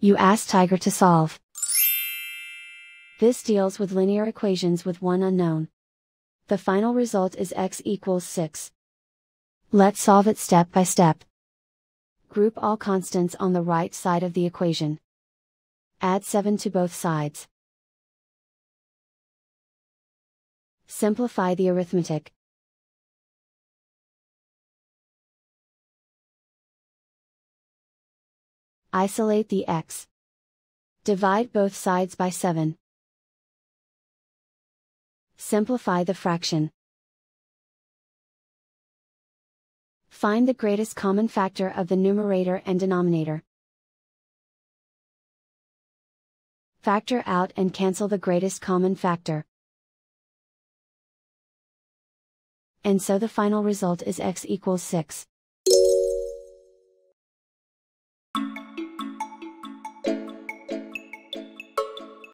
You ask Tiger to solve. This deals with linear equations with one unknown. The final result is x equals 6. Let's solve it step by step. Group all constants on the right side of the equation. Add 7 to both sides. Simplify the arithmetic. Isolate the x. Divide both sides by 7. Simplify the fraction. Find the greatest common factor of the numerator and denominator. Factor out and cancel the greatest common factor. And so the final result is x equals 6.